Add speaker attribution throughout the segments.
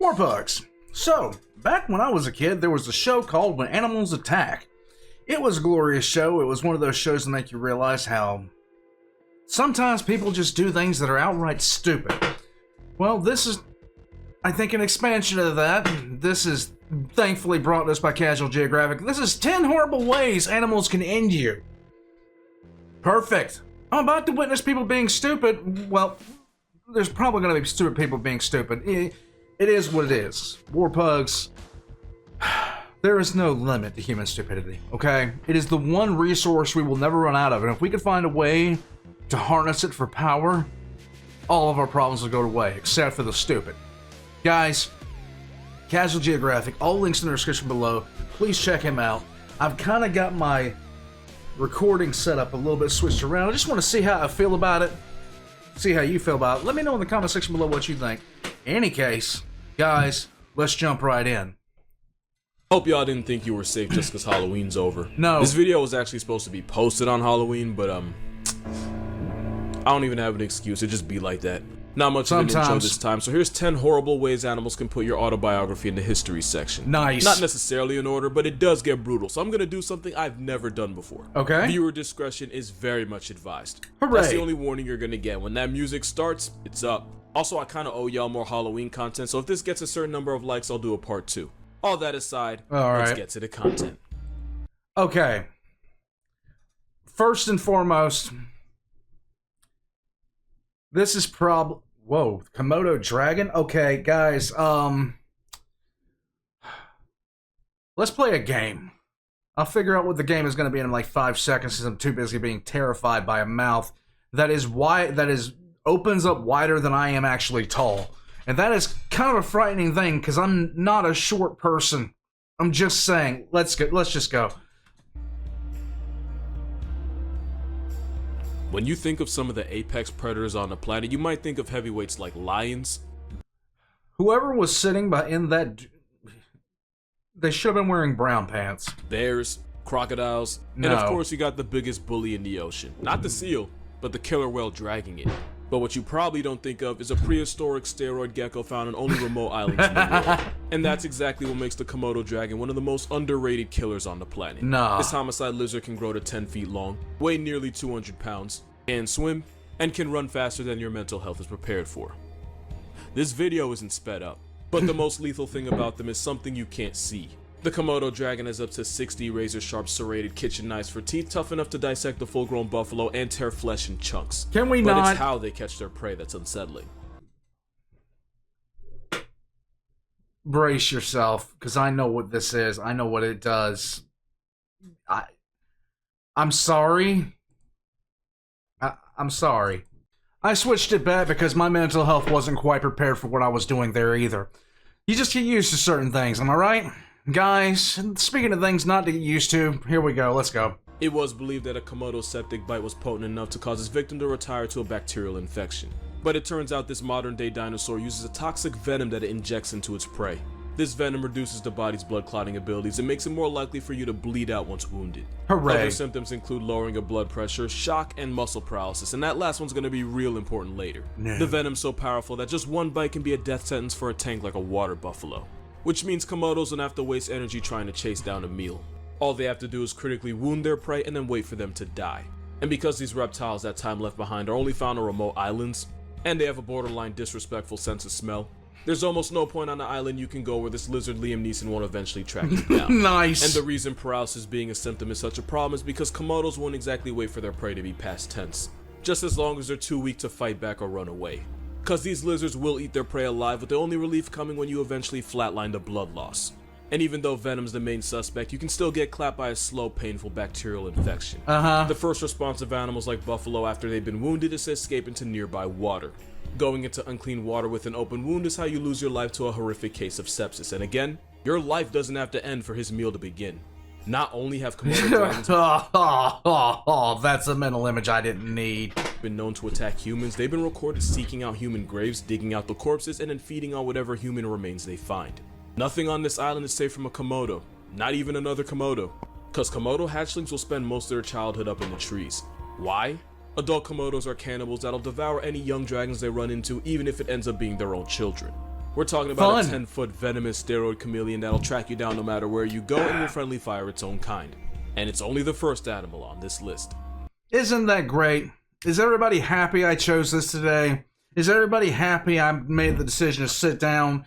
Speaker 1: More Pugs. So, back when I was a kid, there was a show called When Animals Attack. It was a glorious show. It was one of those shows that make you realize how sometimes people just do things that are outright stupid. Well, this is, I think, an expansion of that. This is thankfully brought to us by Casual Geographic. This is 10 horrible ways animals can end you. Perfect. I'm about to witness people being stupid. Well, there's probably going to be stupid people being stupid. It is what it is. War Pugs, there is no limit to human stupidity, okay? It is the one resource we will never run out of, and if we could find a way to harness it for power, all of our problems will go away, except for the stupid. Guys, Casual Geographic, all links in the description below. Please check him out. I've kind of got my recording setup a little bit switched around. I just want to see how I feel about it. See how you feel about it. Let me know in the comment section below what you think. In any case, guys, let's jump right in.
Speaker 2: Hope y'all didn't think you were safe just because Halloween's over.
Speaker 1: No.
Speaker 2: This video was actually supposed to be posted on Halloween, but I don't even have an excuse. It just be like that. Not much of an intro this time, so here's 10 horrible ways animals can put your autobiography in the history section.
Speaker 1: Nice.
Speaker 2: Not necessarily in order, but it does get brutal, so I'm gonna do something I've never done before.
Speaker 1: Okay.
Speaker 2: Viewer discretion is very much advised.
Speaker 1: Hooray.
Speaker 2: That's the only warning you're gonna get. When that music starts, it's up. Also, I kinda owe y'all more Halloween content, so if this gets a certain number of likes, I'll do a part 2. All that aside, let's get to the content.
Speaker 1: Okay. First and foremost, this is whoa, Komodo Dragon? Okay, guys, let's play a game. I'll figure out what the game is going to be in like 5 seconds since I'm too busy being terrified by a mouth that is opens up wider than I am actually tall. And that is kind of a frightening thing because I'm not a short person. I'm just saying, let's just go.
Speaker 2: When you think of some of the apex predators on the planet, you might think of heavyweights like lions.
Speaker 1: Whoever was sitting in that, they should have been wearing brown pants.
Speaker 2: Bears, crocodiles,
Speaker 1: No.
Speaker 2: and of course you got the biggest bully in the ocean. Not the seal, but the killer whale dragging it. But what you probably don't think of is a prehistoric steroid gecko found on only remote islands in the world. And that's exactly what makes the Komodo Dragon one of the most underrated killers on the planet.
Speaker 1: Nah.
Speaker 2: This homicide lizard can grow to 10 feet long, weigh nearly 200 pounds, can swim, and can run faster than your mental health is prepared for. This video isn't sped up, but the most lethal thing about them is something you can't see. The Komodo Dragon has up to 60 razor-sharp serrated kitchen knives for teeth tough enough to dissect the full-grown buffalo and tear flesh in chunks.
Speaker 1: Can we
Speaker 2: but
Speaker 1: not?
Speaker 2: it's how they catch their prey that's unsettling.
Speaker 1: Brace yourself, because I know what this is. I know what it does. I'm sorry. I'm sorry. I switched it back because my mental health wasn't quite prepared for what I was doing there either. You just get used to certain things, am I right? Guys, speaking of things not to get used to, here we go, let's go.
Speaker 2: It was believed that a Komodo Septic bite was potent enough to cause its victim to retire to a bacterial infection. But it turns out this modern-day dinosaur uses a toxic venom that it injects into its prey. This venom reduces the body's blood clotting abilities and makes it more likely for you to bleed out once wounded.
Speaker 1: Hooray.
Speaker 2: Other symptoms include lowering of blood pressure, shock, and muscle paralysis, and that last one's going to be real important later.
Speaker 1: No.
Speaker 2: The venom's so powerful that just one bite can be a death sentence for a tank like a water buffalo. Which means Komodos don't have to waste energy trying to chase down a meal. All they have to do is critically wound their prey and then wait for them to die. And because these reptiles that time left behind are only found on remote islands, and they have a borderline disrespectful sense of smell, there's almost no point on the island you can go where this lizard Liam Neeson won't eventually track you down.
Speaker 1: Nice.
Speaker 2: And the reason paralysis being a symptom is such a problem is because Komodos won't exactly wait for their prey to be past tense, just as long as they're too weak to fight back or run away. Cause these lizards will eat their prey alive, with the only relief coming when you eventually flatline the blood loss. And even though venom's the main suspect, you can still get clapped by a slow, painful bacterial infection. The first response of animals like buffalo after they've been wounded is to escape into nearby water. Going into unclean water with an open wound is how you lose your life to a horrific case of sepsis, and again, your life doesn't have to end for his meal to begin. Not only have Komodo dragons
Speaker 1: that's a mental image I didn't need.
Speaker 2: Been known to attack humans, they've been recorded seeking out human graves, digging out the corpses, and then feeding on whatever human remains they find. Nothing on this island is safe from a Komodo, not even another Komodo, cause Komodo hatchlings will spend most of their childhood up in the trees. Why? Adult Komodos are cannibals that'll devour any young dragons they run into, even if it ends up being their own children. We're talking about
Speaker 1: Fun.
Speaker 2: a 10-foot venomous steroid chameleon that'll track you down no matter where you go and will friendly fire its own kind. And it's only the first animal on this list.
Speaker 1: Isn't that great? Is everybody happy I chose this today? Is everybody happy I made the decision to sit down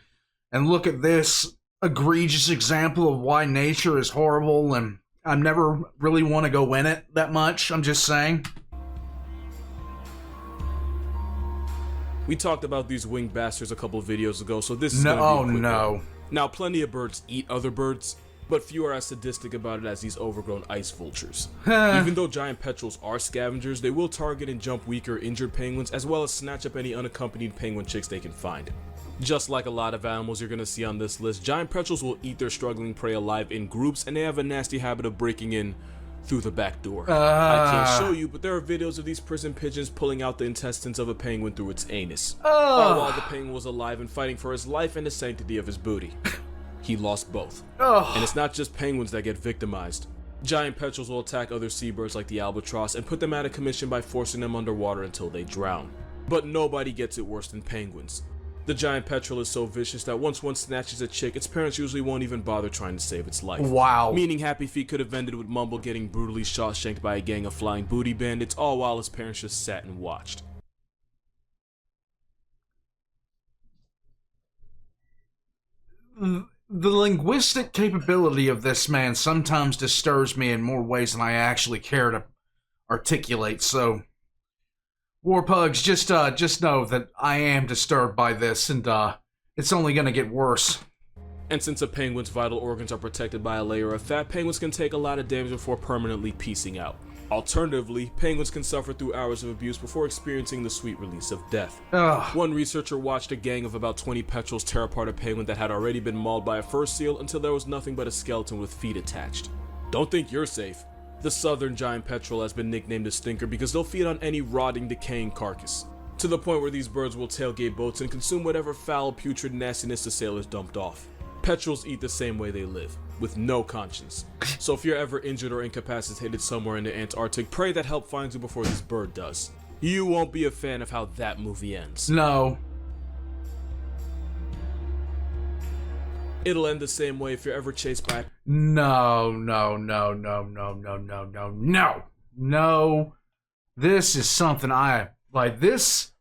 Speaker 1: and look at this egregious example of why nature is horrible and I never really want to go in it that much? I'm just saying.
Speaker 2: We talked about these winged bastards a couple of videos ago, so this is
Speaker 1: No,
Speaker 2: gonna be a quick
Speaker 1: no.
Speaker 2: one. Now, plenty of birds eat other birds, but few are as sadistic about it as these overgrown ice vultures. Even though giant petrels are scavengers, they will target and jump weaker, injured penguins, as well as snatch up any unaccompanied penguin chicks they can find. Just like a lot of animals you're gonna see on this list, giant petrels will eat their struggling prey alive in groups, and they have a nasty habit of breaking in through the back door. I can't show you, but there are videos of these prison pigeons pulling out the intestines of a penguin through its anus. All while the penguin was alive and fighting for his life and the sanctity of his booty. He lost both. And it's not just penguins that get victimized. Giant petrels will attack other seabirds like the albatross and put them out of commission by forcing them underwater until they drown. But nobody gets it worse than penguins. The giant petrel is so vicious that once one snatches a chick, its parents usually won't even bother trying to save its life.
Speaker 1: Wow.
Speaker 2: Meaning Happy Feet could have ended with Mumble getting brutally shot-shanked by a gang of flying booty bandits, all while his parents just sat and watched.
Speaker 1: The linguistic capability of this man sometimes disturbs me in more ways than I actually care to articulate, so... War Pugs, just know that I am disturbed by this, and it's only gonna get worse.
Speaker 2: And since a penguin's vital organs are protected by a layer of fat, penguins can take a lot of damage before permanently piecing out. Alternatively, penguins can suffer through hours of abuse before experiencing the sweet release of death. One researcher watched a gang of about 20 petrels tear apart a penguin that had already been mauled by a fur seal until there was nothing but a skeleton with feet attached. Don't think you're safe. The southern giant petrel has been nicknamed a stinker because they'll feed on any rotting, decaying carcass, to the point where these birds will tailgate boats and consume whatever foul, putrid nastiness the sailors dumped off. Petrels eat the same way they live, with no conscience. So if you're ever injured or incapacitated somewhere in the Antarctic, pray that help finds you before this bird does. You won't be a fan of how that movie ends.
Speaker 1: No.
Speaker 2: It'll end the same way if you're ever chased by...
Speaker 1: No. This is something I... Like, this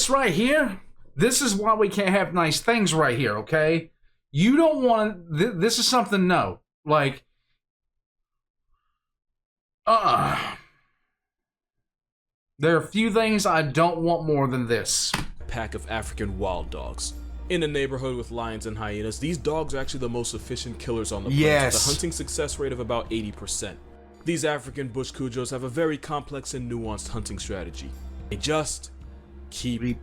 Speaker 1: right here, this is why we can't have nice things right here, okay? You don't want... This is something, no. Like... There are a few things I don't want more than this.
Speaker 2: Pack of African wild dogs. In a neighborhood with lions and hyenas, these dogs are actually the most efficient killers on the planet, with a hunting success rate of about 80%. These African bush cujos have a very complex and nuanced hunting strategy. They just keep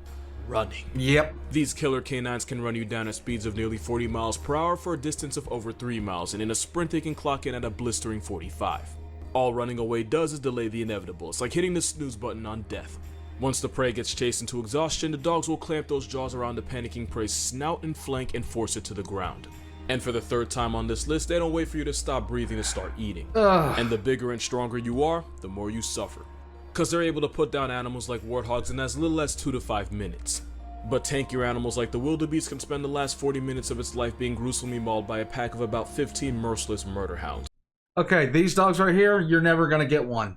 Speaker 2: running.
Speaker 1: Yep.
Speaker 2: These killer canines can run you down at speeds of nearly 40 miles per hour for a distance of over 3 miles, and in a sprint they can clock in at a blistering 45. All running away does is delay the inevitable. It's like hitting the snooze button on death. Once the prey gets chased into exhaustion, the dogs will clamp those jaws around the panicking prey's snout and flank and force it to the ground. And for the third time on this list, they don't wait for you to stop breathing to start eating. And the bigger and stronger you are, the more you suffer. Cause they're able to put down animals like warthogs in as little as 2 to 5 minutes. But tankier animals like the wildebeest can spend the last 40 minutes of its life being gruesomely mauled by a pack of about 15 merciless murder hounds.
Speaker 1: Okay, these dogs right here, you're never gonna get one.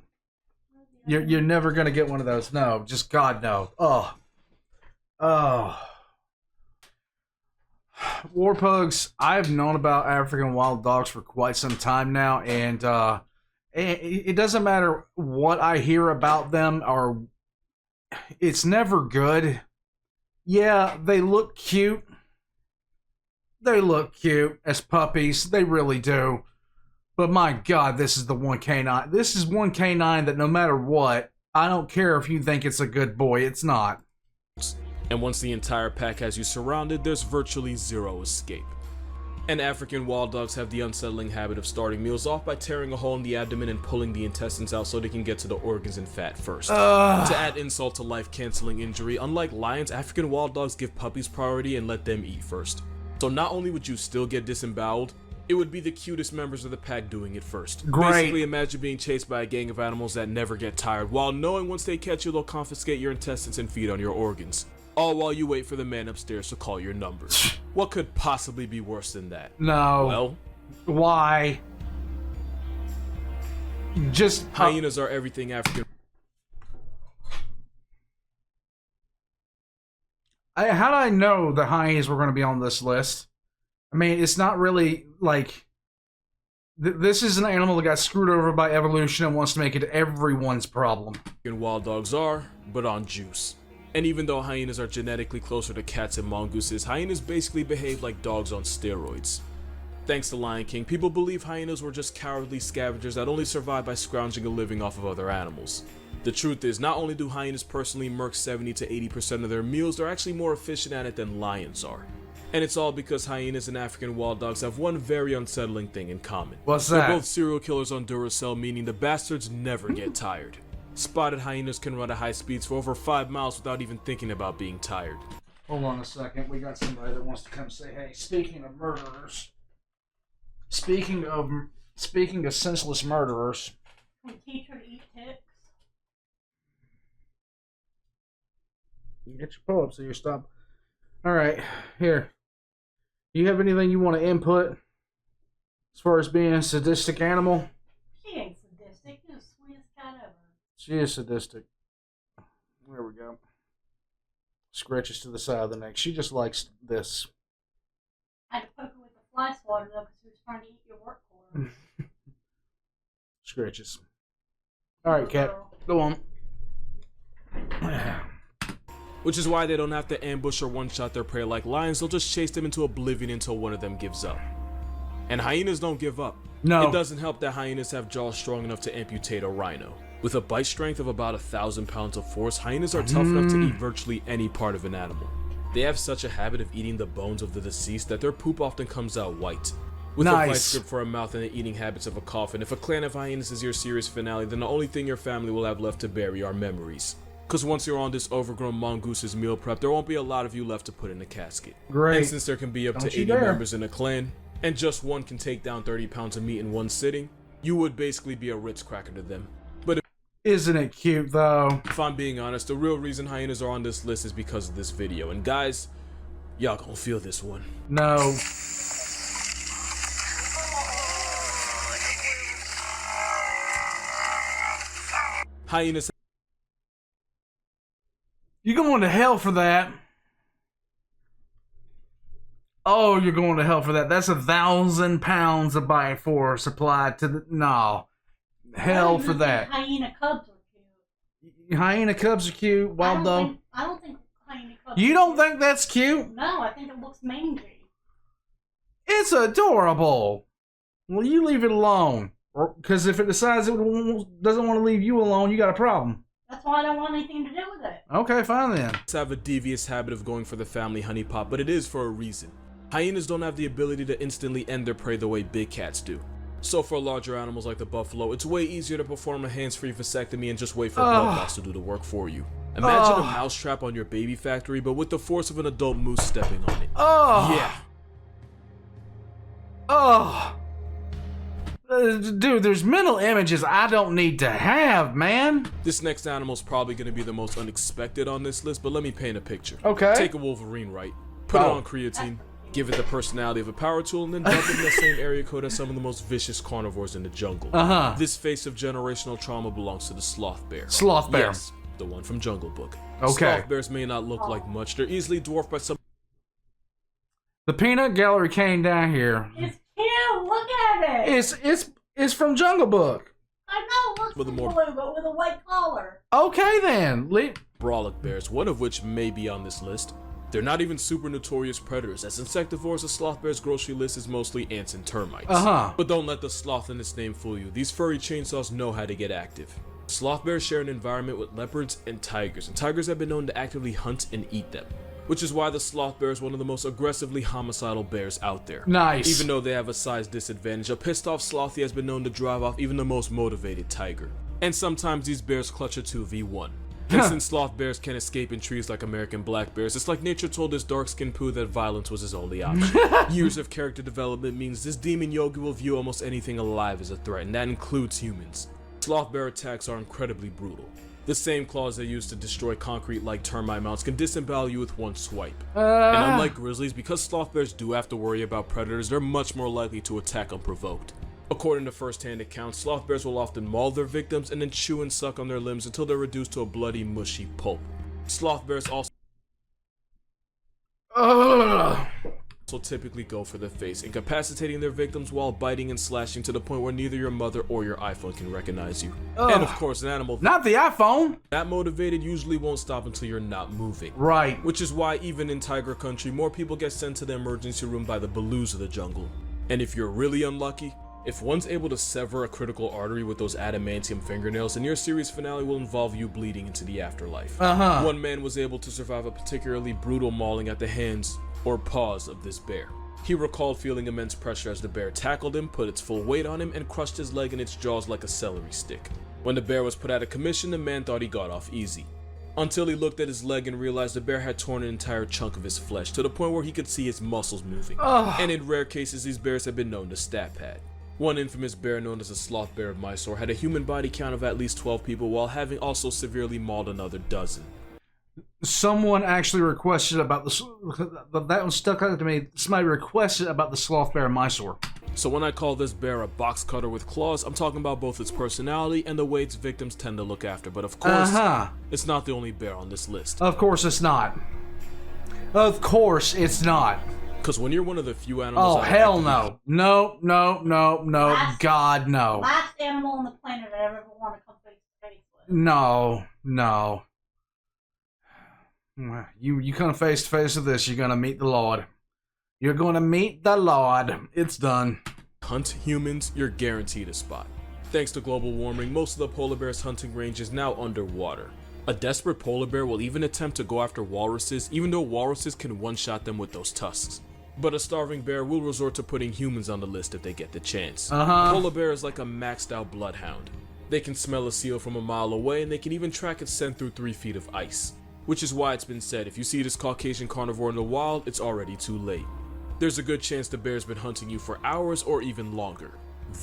Speaker 1: You're never gonna get one of those. No, just God, no. War Pugs, I've known about African wild dogs for quite some time now, and it doesn't matter what I hear about them, or it's never good. Yeah, they look cute. They look cute as puppies. They really do. But my God, this is the one canine. This is one canine that no matter what, I don't care if you think it's a good boy, it's not.
Speaker 2: And once the entire pack has you surrounded, there's virtually zero escape. And African wild dogs have the unsettling habit of starting meals off by tearing a hole in the abdomen and pulling the intestines out so they can get to the organs and fat first. To add insult to life-canceling injury, unlike lions, African wild dogs give puppies priority and let them eat first. So not only would you still get disemboweled, it would be the cutest members of the pack doing it first.
Speaker 1: Great.
Speaker 2: Basically, imagine being chased by a gang of animals that never get tired, while knowing once they catch you, they'll confiscate your intestines and feed on your organs. All while you wait for the man upstairs to call your number. What could possibly be worse than that?
Speaker 1: No.
Speaker 2: Well,
Speaker 1: why? Just
Speaker 2: hyenas are everything African.
Speaker 1: How did I know the hyenas were going to be on this list? I mean, it's not really like this is an animal that got screwed over by evolution and wants to make it everyone's problem.
Speaker 2: Wild dogs are, but on juice. And even though hyenas are genetically closer to cats and mongooses, hyenas basically behave like dogs on steroids. Thanks to Lion King, people believe hyenas were just cowardly scavengers that only survived by scrounging a living off of other animals. The truth is, not only do hyenas personally murk 70 to 80% of their meals, they're actually more efficient at it than lions are. And it's all because hyenas and African wild dogs have one very unsettling thing in common.
Speaker 1: What's that?
Speaker 2: They're both serial killers on Duracell, meaning the bastards never get tired. Spotted hyenas can run at high speeds for over 5 miles without even thinking about being tired.
Speaker 1: Hold on a second, we got somebody that wants to come say, hey, speaking of murderers, speaking of senseless murderers.
Speaker 3: Can we teach her to eat ticks?
Speaker 1: You get your pull up so you stop. Alright, here. Do you have anything you want to input as far as being a sadistic animal?
Speaker 3: She ain't sadistic. You're the sweetest cat ever.
Speaker 1: She is sadistic. There we go. Scratches to the side of the neck. She just likes this.
Speaker 3: I had to poke her with the fly swatter though because she was trying to eat your work cord.
Speaker 1: Scratches. Alright, cat. Go on.
Speaker 2: Which is why they don't have to ambush or one-shot their prey like lions, they'll just chase them into oblivion until one of them gives up. And hyenas don't give up.
Speaker 1: No.
Speaker 2: It doesn't help that hyenas have jaws strong enough to amputate a rhino. With a bite strength of about 1,000 pounds of force, hyenas are tough enough to eat virtually any part of an animal. They have such a habit of eating the bones of the deceased that their poop often comes out white. With a vice grip for a mouth and the eating habits of a coffin, if a clan of hyenas is your series finale, then the only thing your family will have left to bury are memories. Cause once you're on this overgrown mongoose's meal prep, there won't be a lot of you left to put in the casket.
Speaker 1: Great.
Speaker 2: And since there can be up to 80 members in a clan, and just one can take down 30 pounds of meat in one sitting, you would basically be a Ritz cracker to them. But
Speaker 1: isn't it cute though?
Speaker 2: If I'm being honest, the real reason hyenas are on this list is because of this video. And guys, y'all gonna feel this one.
Speaker 1: No.
Speaker 2: Hyenas.
Speaker 1: You're going to hell for that. Oh, you're going to hell for that. That's 1,000 pounds of bite force supplied to the... No. Hell for that.
Speaker 3: Hyena cubs are cute.
Speaker 1: Hyena cubs are cute. Wild dog.
Speaker 3: I don't think hyena cubs
Speaker 1: You
Speaker 3: are
Speaker 1: don't
Speaker 3: cute.
Speaker 1: think that's cute?
Speaker 3: No, I think it looks mangy.
Speaker 1: It's adorable. Well, you leave it alone. Because if it decides it doesn't want to leave you alone, you got a problem.
Speaker 3: That's why I don't want anything to do with it.
Speaker 1: Okay, fine then.
Speaker 2: Have a devious habit of going for the family honeypot, but it is for a reason. Hyenas don't have the ability to instantly end their prey the way big cats do. So for larger animals like the buffalo, it's way easier to perform a hands-free vasectomy and just wait for blood loss to do the work for you. Imagine a mousetrap on your baby factory, but with the force of an adult moose stepping on it. Yeah.
Speaker 1: Dude, there's mental images I don't need to have, man.
Speaker 2: This next animal's probably going to be the most unexpected on this list, but let me paint a picture.
Speaker 1: Okay.
Speaker 2: Take a wolverine, right? Put it on creatine, give it the personality of a power tool, and then dump it in the same area code as some of the most vicious carnivores in the jungle. This face of generational trauma belongs to the sloth bear.
Speaker 1: Sloth bear.
Speaker 2: Yes, the one from Jungle Book.
Speaker 1: Okay.
Speaker 2: Sloth bears may not look like much. They're easily dwarfed by some...
Speaker 1: The peanut gallery came down here.
Speaker 3: It's cute. Look at it.
Speaker 1: It's from Jungle Book.
Speaker 3: I know. It looks
Speaker 2: With a more-
Speaker 3: blue, but with a white collar.
Speaker 1: Okay then.
Speaker 2: brolic bears, one of which may be on this list. They're not even super notorious predators, as insectivores, a sloth bear's grocery list is mostly ants and termites. But don't let the sloth in its name fool you. These furry chainsaws know how to get active. Sloth bears share an environment with leopards and tigers have been known to actively hunt and eat them. Which is why the sloth bear is one of the most aggressively homicidal bears out there.
Speaker 1: Nice.
Speaker 2: Even though they have a size disadvantage, a pissed off slothy has been known to drive off even the most motivated tiger. And sometimes these bears clutch a 2v1. And since sloth bears can escape in trees like American black bears, it's like nature told this dark-skinned poo that violence was his only option. Years of character development means this demon yogi will view almost anything alive as a threat, and that includes humans. Sloth bear attacks are incredibly brutal. The same claws they use to destroy concrete like termite mounts can disembowel you with one swipe. And
Speaker 1: Uh,
Speaker 2: unlike grizzlies, because sloth bears do have to worry about predators, they're much more likely to attack unprovoked. According to first-hand accounts, sloth bears will often maul their victims and then chew and suck on their limbs until they're reduced to a bloody, mushy pulp. Sloth bears also typically go for the face, incapacitating their victims while biting and slashing to the point where neither your mother or your iPhone can recognize you. And of course, an animal
Speaker 1: not the iPhone.
Speaker 2: that motivated usually won't stop until you're not moving.
Speaker 1: Right.
Speaker 2: Which is why even in tiger country, more people get sent to the emergency room by the Balus of the jungle. And if you're really unlucky, if one's able to sever a critical artery with those adamantium fingernails, then your series finale will involve you bleeding into the afterlife. One man was able to survive a particularly brutal mauling at the hands or paws of this bear. He recalled feeling immense pressure as the bear tackled him, put its full weight on him, and crushed his leg in its jaws like a celery stick. When the bear was put out of commission, the man thought he got off easy. Until he looked at his leg and realized the bear had torn an entire chunk of his flesh to the point where he could see his muscles moving. And in rare cases, these bears have been known to stat pad. One infamous bear known as the Sloth bear of Mysore had a human body count of at least 12 people while having also severely mauled another dozen.
Speaker 1: Someone actually requested about that one stuck out to me. Somebody requested about the sloth bear in Mysore.
Speaker 2: So when I call this bear a box cutter with claws, I'm talking about both its personality and the way its victims tend to look after. But of course, it's not the only bear on this list.
Speaker 1: Of course it's not. Of course it's not.
Speaker 2: Because when you're one of the few animals...
Speaker 1: Oh, hell no. No, God, no.
Speaker 3: Last animal on the planet I ever want to come face to face with.
Speaker 1: No. You come face to face with this, you're gonna meet the Lord. You're gonna meet the Lord. It's done.
Speaker 2: Hunt humans, you're guaranteed a spot. Thanks to global warming, most of the polar bear's hunting range is now underwater. A desperate polar bear will even attempt to go after walruses, even though walruses can one-shot them with those tusks. But a starving bear will resort to putting humans on the list if they get the chance. Polar bear is like a maxed out bloodhound. They can smell a seal from a mile away, and they can even track its scent through 3 feet of ice. Which is why it's been said, if you see this Caucasian carnivore in the wild, it's already too late. There's a good chance the bear's been hunting you for hours or even longer.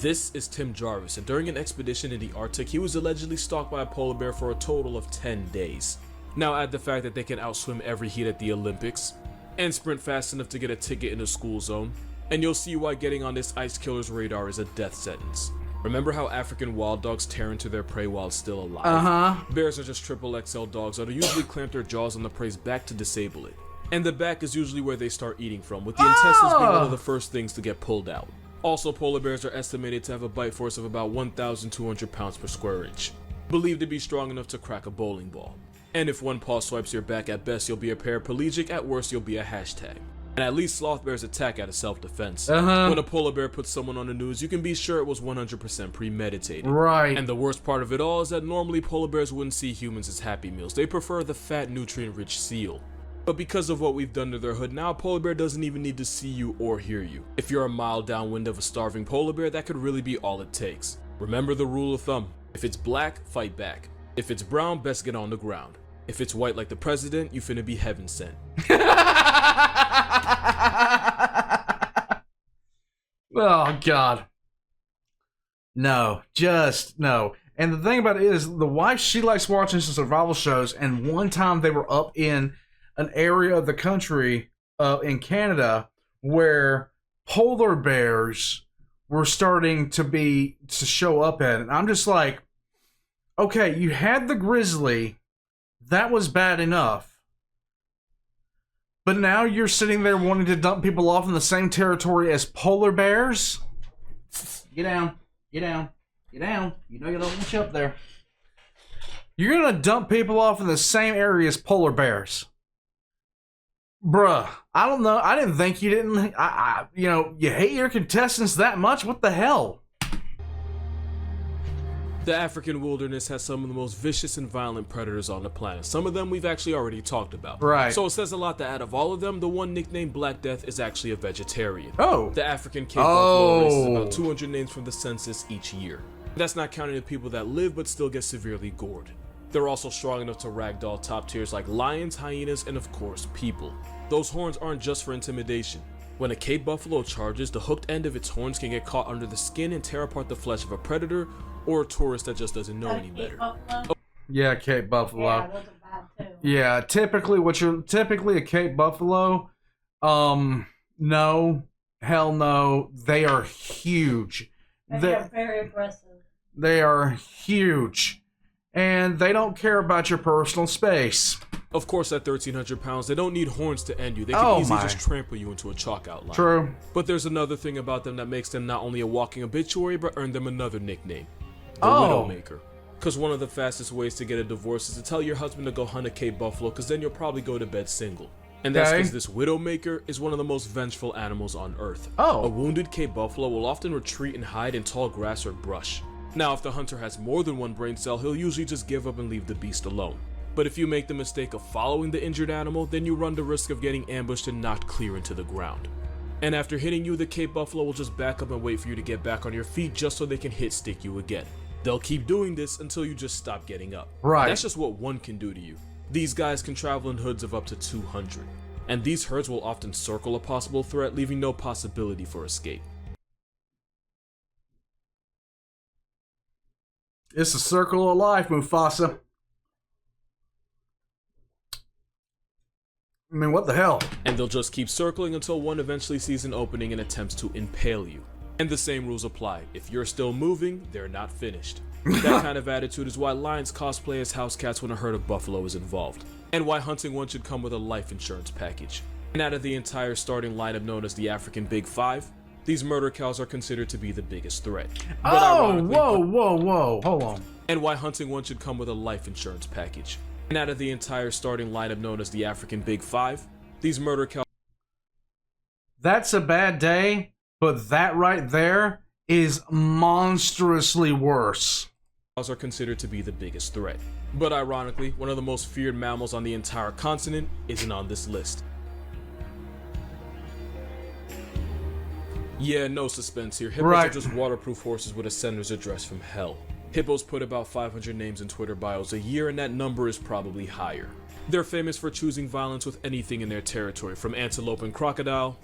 Speaker 2: This is Tim Jarvis, and during an expedition in the Arctic, he was allegedly stalked by a polar bear for a total of 10 days. Now add the fact that they can outswim every heat at the Olympics, and sprint fast enough to get a ticket in the school zone, and you'll see why getting on this ice killer's radar is a death sentence. Remember how African wild dogs tear into their prey while still alive? Bears are just triple XL dogs that usually clamp their jaws on the prey's back to disable it. And the back is usually where they start eating from, with the intestines being one of the first things to get pulled out. Also, polar bears are estimated to have a bite force of about 1,200 pounds per square inch, believed to be strong enough to crack a bowling ball. And if one paw swipes your back, at best you'll be a paraplegic, at worst you'll be a hashtag. And at least sloth bears attack out of self-defense. When a polar bear puts someone on the news, you can be sure it was 100% premeditated.
Speaker 1: Right.
Speaker 2: And the worst part of it all is that normally polar bears wouldn't see humans as happy meals. They prefer the fat, nutrient-rich seal. But because of what we've done to their hood, now a polar bear doesn't even need to see you or hear you. If you're a mile downwind of a starving polar bear, that could really be all it takes. Remember the rule of thumb. If it's black, fight back. If it's brown, best get on the ground. If it's white like the president, you finna be heaven sent.
Speaker 1: Oh, God. No. Just no. And the thing about it is, the wife, she likes watching some survival shows, and one time they were up in an area of the country in Canada where polar bears were starting to show up at it. And I'm just like, okay, you had the grizzly, that was bad enough. But now you're sitting there wanting to dump people off in the same territory as polar bears? Get down, get down, get down. You know you don't want you up there. You're gonna dump people off in the same area as polar bears. Bruh, I don't know. I didn't think you didn't. You hate your contestants that much? What the hell?
Speaker 2: The African wilderness has some of the most vicious and violent predators on the planet. Some of them we've actually already talked about.
Speaker 1: Right.
Speaker 2: So it says a lot that out of all of them, the one nicknamed Black Death is actually a vegetarian.
Speaker 1: Oh.
Speaker 2: The African Cape Buffalo raises about 200 names from the census each year. That's not counting the people that live but still get severely gored. They're also strong enough to ragdoll top tiers like lions, hyenas, and of course, people. Those horns aren't just for intimidation. When a Cape buffalo charges, the hooked end of its horns can get caught under the skin and tear apart the flesh of a predator or a tourist that just doesn't know any better.
Speaker 1: Yeah, Cape Buffalo.
Speaker 3: Yeah, those are bad too.
Speaker 1: Yeah, typically a Cape Buffalo. No, hell no. They are huge.
Speaker 3: They're very aggressive.
Speaker 1: They are huge, and they don't care about your personal space.
Speaker 2: Of course, at 1,300 pounds, they don't need horns to end you. They can easily just trample you into a chalk outline.
Speaker 1: True.
Speaker 2: But there's another thing about them that makes them not only a walking obituary, but earned them another nickname. The Widowmaker. Because one of the fastest ways to get a divorce is to tell your husband to go hunt a Cape Buffalo, because then you'll probably go to bed single. And that's because this Widowmaker is one of the most vengeful animals on Earth. A wounded Cape Buffalo will often retreat and hide in tall grass or brush. Now, if the hunter has more than one brain cell, he'll usually just give up and leave the beast alone. But if you make the mistake of following the injured animal, then you run the risk of getting ambushed and knocked clear into the ground. And after hitting you, the Cape Buffalo will just back up and wait for you to get back on your feet just so they can hit stick you again. They'll keep doing this until you just stop getting up.
Speaker 1: Right.
Speaker 2: That's just what one can do to you. These guys can travel in hoods of up to 200. And these herds will often circle a possible threat, leaving no possibility for escape.
Speaker 1: It's a circle of life, Mufasa. I mean, what the hell?
Speaker 2: And they'll just keep circling until one eventually sees an opening and attempts to impale you. And the same rules apply. If you're still moving, they're not finished. That kind of attitude is why lions cosplay as house cats when a herd of buffalo is involved. And why hunting one should come with a life insurance package. And out of the entire starting lineup known as the African Big Five, these murder cows are considered to be the biggest threat.
Speaker 1: Whoa, hold on.
Speaker 2: And why hunting one should come with a life insurance package. And out of the entire starting lineup known as the African Big Five, these murder cows...
Speaker 1: That's a bad day, but that right there is monstrously worse.
Speaker 2: Are considered to be the biggest threat. But ironically, one of the most feared mammals on the entire continent isn't on this list. Yeah, no suspense here. Hippos are just waterproof horses with a sender's address from hell. Hippos put about 500 names in Twitter bios a year, and that number is probably higher. They're famous for choosing violence with anything in their territory, from antelope and crocodile,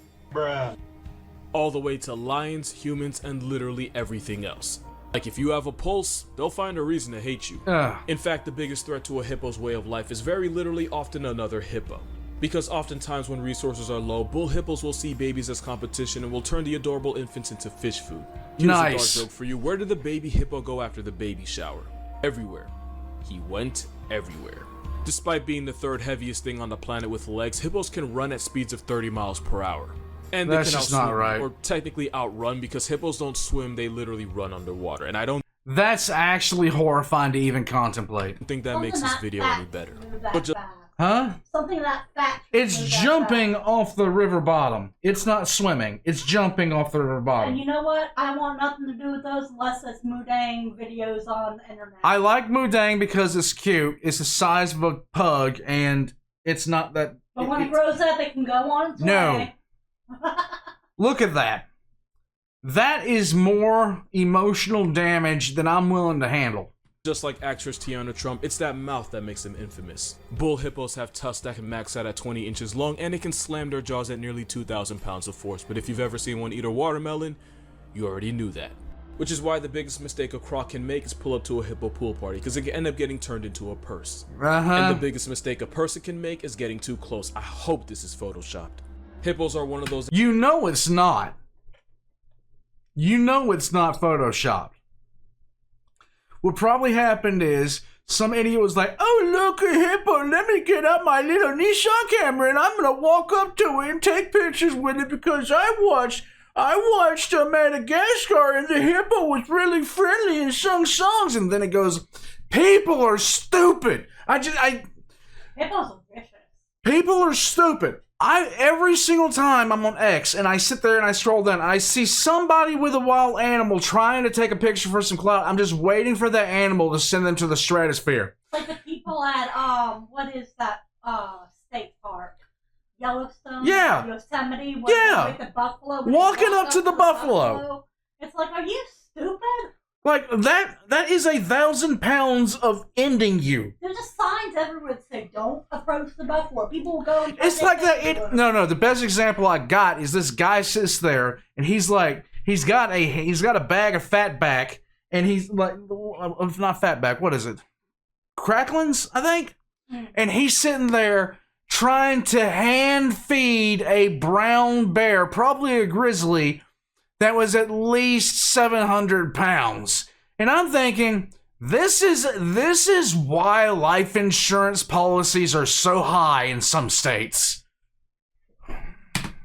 Speaker 2: all the way to lions, humans, and literally everything else. Like, if you have a pulse, they'll find a reason to hate you. In fact, the biggest threat to a hippo's way of life is very literally often another hippo. Because oftentimes when resources are low, bull hippos will see babies as competition and will turn the adorable infants into fish food. Here's a dark joke for you. Where did the baby hippo go after the baby shower? Everywhere. He went everywhere. Despite being the third heaviest thing on the planet with legs, hippos can run at speeds of 30 miles per hour. And they can outswim, or technically outrun, because hippos don't swim, they literally run underwater. And I don't...
Speaker 1: That's actually horrifying to even contemplate.
Speaker 2: think that makes this video any better. But just...
Speaker 1: Huh?
Speaker 3: Something that fat.
Speaker 1: It's jumping off the river bottom. It's not swimming. It's jumping off the river bottom.
Speaker 3: And you know what? I want nothing to do with those unless it's Mudang videos on the internet.
Speaker 1: I like Mudang because it's cute. It's the size of a pug, and it's not that...
Speaker 3: But when it grows up, it can go on its way.
Speaker 1: Look at that. That is more emotional damage than I'm willing to handle.
Speaker 2: Just like actress Tiana Trump, it's that mouth that makes them infamous. Bull hippos have tusks that can max out at 20 inches long, and it can slam their jaws at nearly 2,000 pounds of force. But if you've ever seen one eat a watermelon, you already knew that. Which is why the biggest mistake a croc can make is pull up to a hippo pool party, because it can end up getting turned into a purse. And the biggest mistake a person can make is getting too close. I hope this is photoshopped. Hippos are one of those...
Speaker 1: You know it's not. You know it's not photoshopped. What probably happened is some idiot was like, "Oh, look, a hippo, let me get out my little Nissan camera and I'm going to walk up to it and take pictures with it because I watched Madagascar and the hippo was really friendly and sung songs." And then it goes, people are stupid.
Speaker 3: Hippos are vicious.
Speaker 1: People are stupid. Every single time I'm on X and I sit there and I scroll down, I see somebody with a wild animal trying to take a picture for some clout. I'm just waiting for that animal to send them to the stratosphere.
Speaker 3: Like the people at, what is that, state park? Yellowstone?
Speaker 1: Yeah.
Speaker 3: Yosemite?
Speaker 1: Yeah.
Speaker 3: With the buffalo.
Speaker 1: Walking up to the buffalo.
Speaker 3: It's like, are you stupid?
Speaker 1: Like, that is 1,000 pounds of ending you.
Speaker 3: There's just signs everywhere that say, "Don't approach the buffalo." People will go and...
Speaker 1: It's like that. No, the best example I got is this guy sits there, and he's like, he's got a bag of fatback, and he's like, not fatback, what is it? cracklings, I think. And he's sitting there trying to hand feed a brown bear, probably a grizzly, that was at least 700 pounds. And I'm thinking, this is why life insurance policies are so high in some states.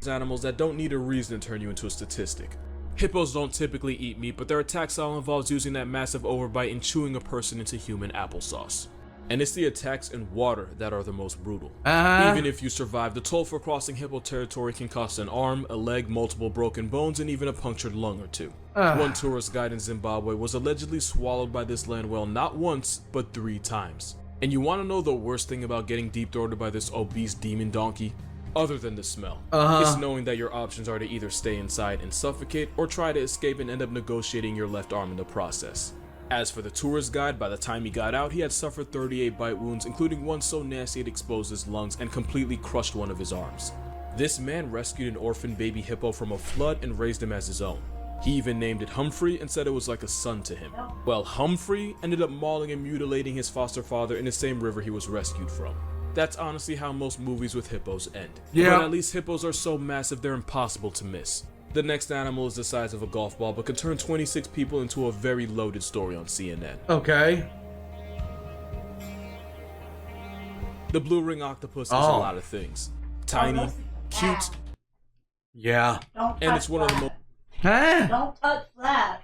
Speaker 2: Animals that don't need a reason to turn you into a statistic. Hippos don't typically eat meat, but their attack style involves using that massive overbite and chewing a person into human applesauce. And it's the attacks in water that are the most brutal. Even if you survive, the toll for crossing hippo territory can cost an arm, a leg, multiple broken bones, and even a punctured lung or two. One tourist guide in Zimbabwe was allegedly swallowed by this land whale not once, but 3 times. And you want to know the worst thing about getting deep-throated by this obese demon donkey? Other than the smell, it's knowing that your options are to either stay inside and suffocate, or try to escape and end up negotiating your left arm in the process. As for the tourist guide, by the time he got out, he had suffered 38 bite wounds, including one so nasty it exposed his lungs and completely crushed one of his arms. This man rescued an orphan baby hippo from a flood and raised him as his own. He even named it Humphrey and said it was like a son to him. Well, Humphrey ended up mauling and mutilating his foster father in the same river he was rescued from. That's honestly how most movies with hippos end.
Speaker 1: Yeah.
Speaker 2: But at least hippos are so massive they're impossible to miss. The next animal is the size of a golf ball, but can turn 26 people into a very loaded story on CNN.
Speaker 1: Okay.
Speaker 2: The blue ring octopus is a lot of things. Tiny, cute,
Speaker 1: yeah,
Speaker 2: and it's one of the
Speaker 3: Don't touch that.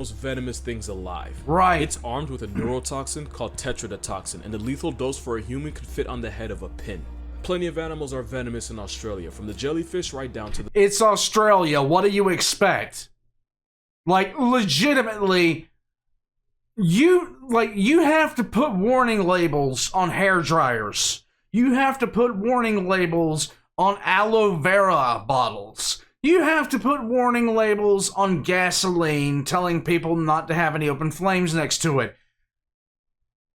Speaker 2: most venomous things alive.
Speaker 1: Right.
Speaker 2: It's armed with a neurotoxin called tetrodotoxin, and the lethal dose for a human could fit on the head of a pin. Plenty of animals are venomous in Australia, from the jellyfish right down to the...
Speaker 1: It's Australia. What do you expect? Like, legitimately, you have to put warning labels on hair dryers. You have to put warning labels on aloe vera bottles. You have to put warning labels on gasoline telling people not to have any open flames next to it.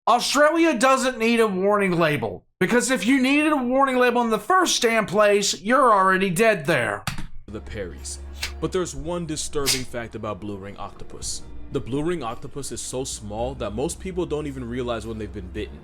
Speaker 1: Australia doesn't need a warning label. Because if you needed a warning label in the first damn place, you're already dead there.
Speaker 2: The Perrys. But there's one disturbing fact about blue ring octopus. The blue ring octopus is so small that most people don't even realize when they've been bitten.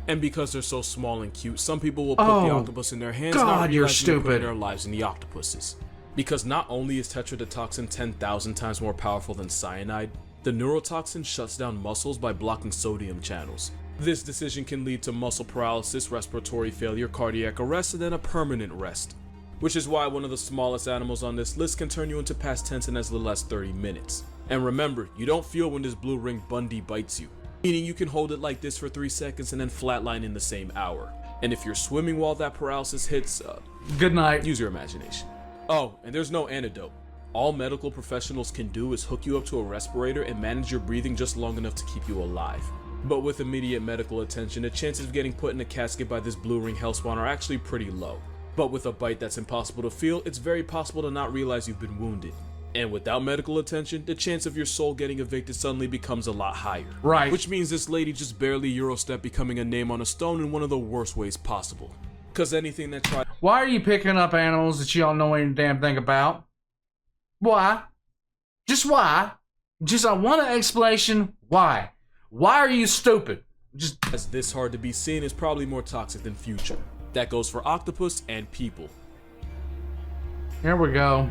Speaker 2: And because they're so small and cute, some people will put the octopus in their hands, not realizing they're putting their lives in the octopus's. Because not only is tetrodotoxin 10,000 times more powerful than cyanide, the neurotoxin shuts down muscles by blocking sodium channels. This decision can lead to muscle paralysis, respiratory failure, cardiac arrest, and then a permanent rest. Which is why one of the smallest animals on this list can turn you into past tense in as little as 30 minutes. And remember, you don't feel when this blue ring Bundy bites you. Meaning you can hold it like this for 3 seconds and then flatline in the same hour. And if you're swimming while that paralysis hits,
Speaker 1: good night.
Speaker 2: Use your imagination. Oh, and there's no antidote. All medical professionals can do is hook you up to a respirator and manage your breathing just long enough to keep you alive. But with immediate medical attention, the chances of getting put in a casket by this blue ring hellspawn are actually pretty low. But with a bite that's impossible to feel, it's very possible to not realize you've been wounded. And without medical attention, the chance of your soul getting evicted suddenly becomes a lot higher.
Speaker 1: Right.
Speaker 2: Which means this lady just barely Eurostep becoming a name on a stone in one of the worst ways possible. Cause anything that tries...
Speaker 1: Why are you picking up animals that you don't know any damn thing about? Why? Just why? Just I want an explanation. Why? Why are you stupid? Just
Speaker 2: as this hard to be seen is probably more toxic than future. That goes for octopus and people.
Speaker 1: Here we go.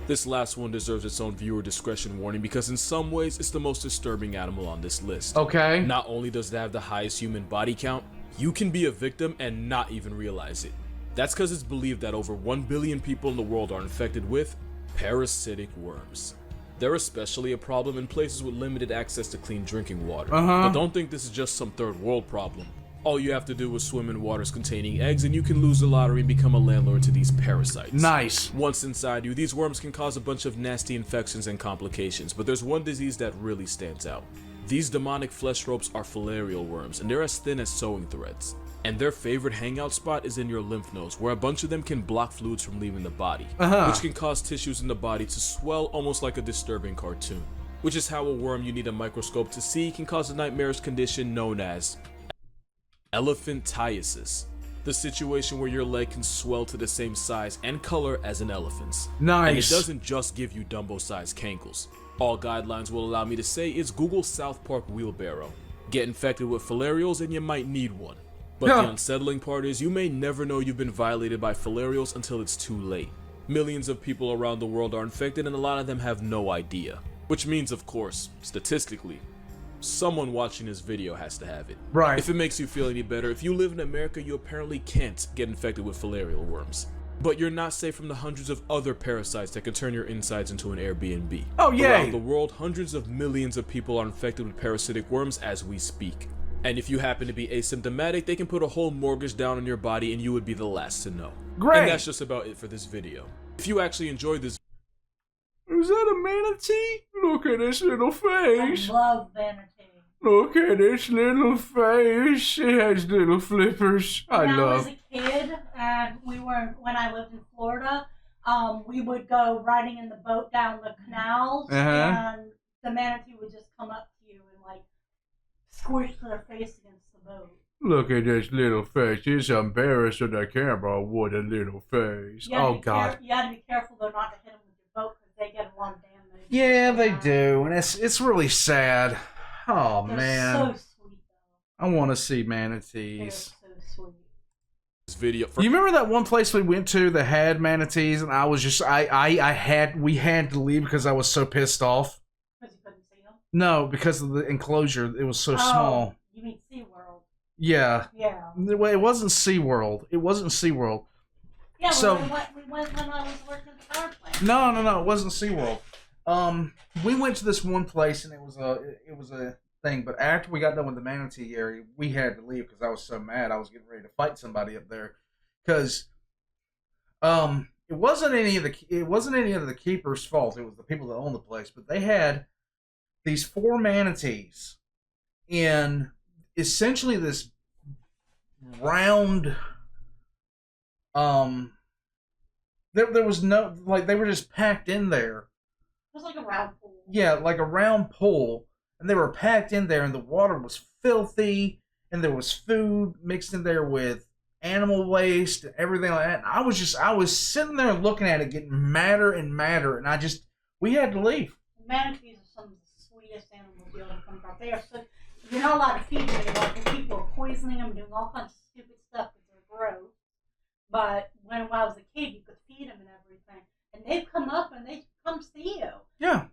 Speaker 2: This last one deserves its own viewer discretion warning because in some ways it's the most disturbing animal on this list.
Speaker 1: Okay.
Speaker 2: Not only does it have the highest human body count, you can be a victim and not even realize it. That's because it's believed that over 1 billion people in the world are infected with parasitic worms. They're especially a problem in places with limited access to clean drinking water. But don't think this is just some third world problem. All you have to do is swim in waters containing eggs and you can lose the lottery and become a landlord to these parasites.
Speaker 1: Nice.
Speaker 2: Once inside you, these worms can cause a bunch of nasty infections and complications, but there's one disease that really stands out. These demonic flesh ropes are filarial worms, and they're as thin as sewing threads. And their favorite hangout spot is in your lymph nodes, where a bunch of them can block fluids from leaving the body, which can cause tissues in the body to swell almost like a disturbing cartoon. Which is how a worm you need a microscope to see can cause a nightmarish condition known as elephantiasis, the situation where your leg can swell to the same size and color as an elephant's.
Speaker 1: Nice.
Speaker 2: And it doesn't just give you Dumbo-sized cankles. All guidelines will allow me to say is Google South Park wheelbarrow. get infected with filarials, and you might need one. But the unsettling part is you may never know you've been violated by filarials until it's too late. Millions of people around the world are infected and a lot of them have no idea. Which means, of course, statistically, someone watching this video has to have it.
Speaker 1: Right.
Speaker 2: If it makes you feel any better, if you live in America, you apparently can't get infected with filarial worms. But you're not safe from the hundreds of other parasites that can turn your insides into an Airbnb.
Speaker 1: Oh, yay!
Speaker 2: Around the world, hundreds of millions of people are infected with parasitic worms as we speak. And if you happen to be asymptomatic, they can put a whole mortgage down on your body and you would be the last to know.
Speaker 1: Great!
Speaker 2: And that's just about it for this video. If you actually enjoyed this...
Speaker 1: Is that a manatee? Look at this little face.
Speaker 3: I love manatee.
Speaker 1: Look at this little face. It has little flippers.
Speaker 3: When I was a kid, and when I lived in Florida, we would go riding in the boat down the canals, and the manatee would just come up to you and like squish their face against the boat.
Speaker 1: Look at this little face. It's embarrassing the camera. What a little face. Oh, God.
Speaker 3: You gotta be careful though not to hit them with your boat because they get a lot of damage.
Speaker 1: Yeah, they do. And it's really sad. Oh,
Speaker 3: They're
Speaker 1: man.
Speaker 3: so sweet though.
Speaker 1: I want to see
Speaker 3: They're
Speaker 1: manatees.
Speaker 3: so sweet.
Speaker 2: This video...
Speaker 1: You remember that one place we went to that had manatees, and I was just we had to leave because I was so pissed off.
Speaker 3: Because you couldn't see them?
Speaker 1: No, because of the enclosure. It was so small.
Speaker 3: You mean SeaWorld?
Speaker 1: Yeah.
Speaker 3: Yeah.
Speaker 1: Well, it wasn't SeaWorld. It wasn't SeaWorld.
Speaker 3: Yeah,
Speaker 1: So-
Speaker 3: we went when I was working at the power plant.
Speaker 1: No, it wasn't SeaWorld. We went to this one place and it was a thing, but after we got done with the manatee area, we had to leave because I was so mad. I was getting ready to fight somebody up there because it wasn't any of the keepers' fault. It was the people that owned the place, but they had these 4 manatees in essentially this round there was no, like, they were just packed in there.
Speaker 3: It was like a round pool.
Speaker 1: Yeah, like a round pool, and they were packed in there, and the water was filthy, and there was food mixed in there with animal waste and everything like that. And I was sitting there looking at it, getting madder and madder, and we had to leave.
Speaker 3: Manatees are some of the sweetest animals you'll ever come across. They are so, you're not allowed to feed them anymore because people are poisoning them and doing all kinds of stupid stuff because they're gross. But when I was a kid, you could feed them and everything. And they've come up and they come see you.
Speaker 1: Yeah.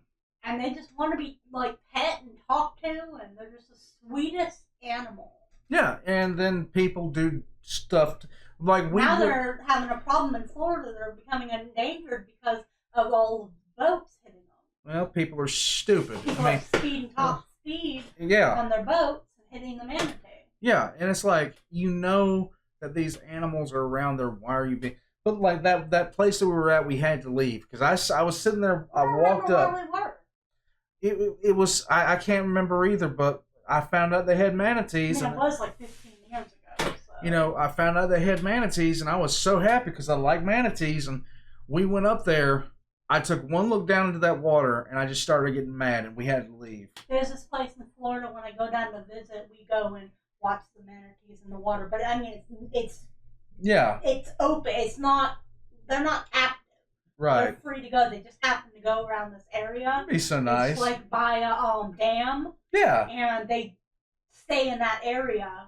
Speaker 3: And they just want to be, like, pet and talked to, and they're just the sweetest animal.
Speaker 1: Yeah, and then people do stuff, like we...
Speaker 3: Now they're having a problem in Florida. They're becoming endangered because of all the boats hitting them.
Speaker 1: Well, people are stupid.
Speaker 3: People are speeding top speed on their boats and hitting the manatee.
Speaker 1: Yeah, and it's like, you know that these animals are around there. Why are you being... But like that place that we were at, we had to leave because I was sitting there. I walked up.
Speaker 3: Where we were.
Speaker 1: It was I can't remember either, but I found out they had manatees.
Speaker 3: I mean, it was like 15 years ago. So.
Speaker 1: You know, I found out they had manatees, and I was so happy because I like manatees. And we went up there. I took one look down into that water, and I just started getting mad, and we had to leave.
Speaker 3: There's this place in Florida. When I go down to visit, we go and watch the manatees in the water. But I mean, it's open. It's not. They're not active.
Speaker 1: Right.
Speaker 3: They're free to go. They just happen to go around this area.
Speaker 1: That'd be so nice.
Speaker 3: It's like by a dam.
Speaker 1: Yeah.
Speaker 3: And they stay in that area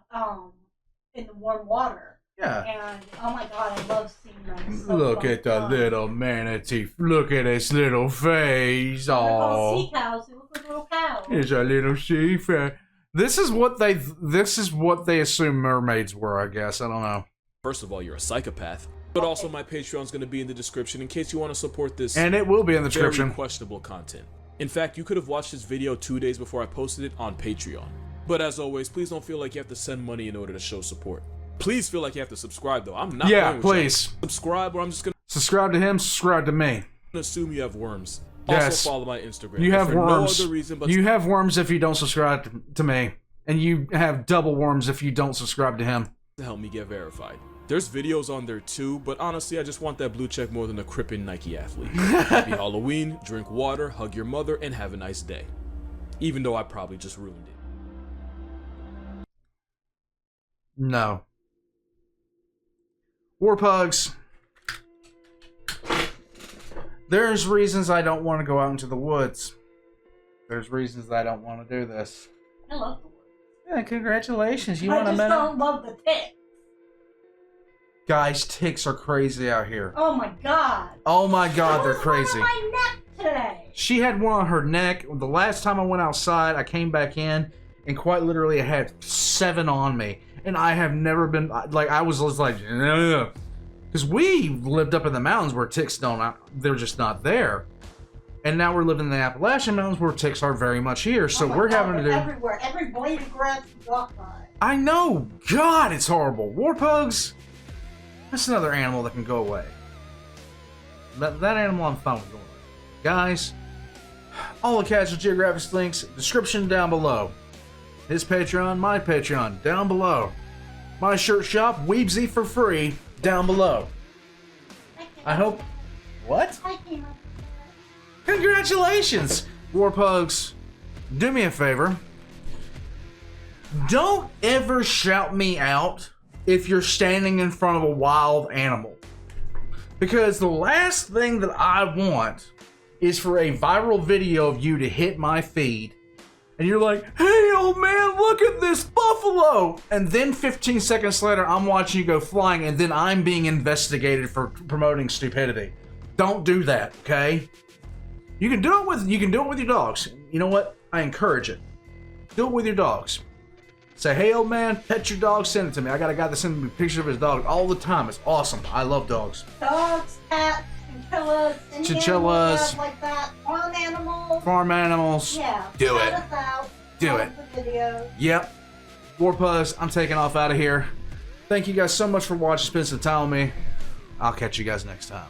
Speaker 3: in the warm water.
Speaker 1: Yeah.
Speaker 3: And oh my God, I love seeing them. So
Speaker 1: Look at the little manatee. Look at his little face.
Speaker 3: They're called
Speaker 1: Oh.
Speaker 3: sea cows. They look like little cows.
Speaker 1: It's a little sea face. This is what they assume mermaids were, I guess. I don't know.
Speaker 2: First of all, you're a psychopath. But also, my Patreon's going to be in the description in case you want to support this.
Speaker 1: And it will be in the description.
Speaker 2: Very questionable content. In fact, you could have watched this video 2 days before I posted it on Patreon. But as always, please don't feel like you have to send money in order to show support. Please feel like you have to subscribe, though. I'm not going with
Speaker 1: please.
Speaker 2: you. Subscribe, or I'm just going to
Speaker 1: Subscribe to him, subscribe to me.
Speaker 2: assume you have worms.
Speaker 1: Yes.
Speaker 2: Also, follow my Instagram.
Speaker 1: You have
Speaker 2: for
Speaker 1: worms.
Speaker 2: No other reason but
Speaker 1: You have worms if you don't subscribe to me. And you have double worms if you don't subscribe to him.
Speaker 2: to help me get verified. There's videos on there too, but honestly, I just want that blue check more than a crippin' Nike athlete. Happy Halloween, drink water, hug your mother, and have a nice day. Even though I probably just ruined it.
Speaker 1: No. War Pugs. There's reasons I don't want to go out into the woods. There's reasons I don't want to do this.
Speaker 3: I love the woods.
Speaker 1: Yeah, congratulations. You
Speaker 3: I
Speaker 1: want a
Speaker 3: just
Speaker 1: medal?
Speaker 3: don't love the ticks.
Speaker 1: Guys, ticks are crazy out here.
Speaker 3: Oh my god.
Speaker 1: Oh my god, they're
Speaker 3: There was one
Speaker 1: crazy.
Speaker 3: on my neck today.
Speaker 1: She had one on her neck. The last time I went outside, I came back in, and quite literally I had 7 on me. And I have never been, like, I was just like, because we lived up in the mountains where ticks they're just not there. And now we're living in the Appalachian Mountains where ticks are very much here. So
Speaker 3: Oh my
Speaker 1: we're
Speaker 3: God,
Speaker 1: having to do.
Speaker 3: they're everywhere. Every blade of grass you walk by.
Speaker 1: I know! God, it's horrible. War pugs, that's another animal that can go away. That animal I'm fine with going away. Guys, all the Casual Geographic links, description down below. His Patreon, my Patreon, down below. My shirt shop, Weebsy for free, down below. I hope... What?
Speaker 3: I came up.
Speaker 1: Congratulations! War pugs, do me a favor. Don't ever shout me out if you're standing in front of a wild animal. Because the last thing that I want is for a viral video of you to hit my feed and you're like, hey old man, look at this buffalo! And then 15 seconds later I'm watching you go flying and then I'm being investigated for promoting stupidity. Don't do that, okay? You can do it with your dogs. You know what? I encourage it. Do it with your dogs. Say, hey old man, pet your dog, send it to me. I got a guy that sends me pictures of his dog all the time. It's awesome. I love dogs.
Speaker 3: Dogs, cats, chinchillas, any
Speaker 1: Chinchillas.
Speaker 3: animals like that. Farm animals.
Speaker 1: Farm animals.
Speaker 3: Yeah.
Speaker 1: Do it.
Speaker 3: Shout us out.
Speaker 1: Do
Speaker 3: Love
Speaker 1: it.
Speaker 3: The video.
Speaker 1: Yep. War pugs, I'm taking off out of here. Thank you guys so much for watching, spending some time with me. I'll catch you guys next time.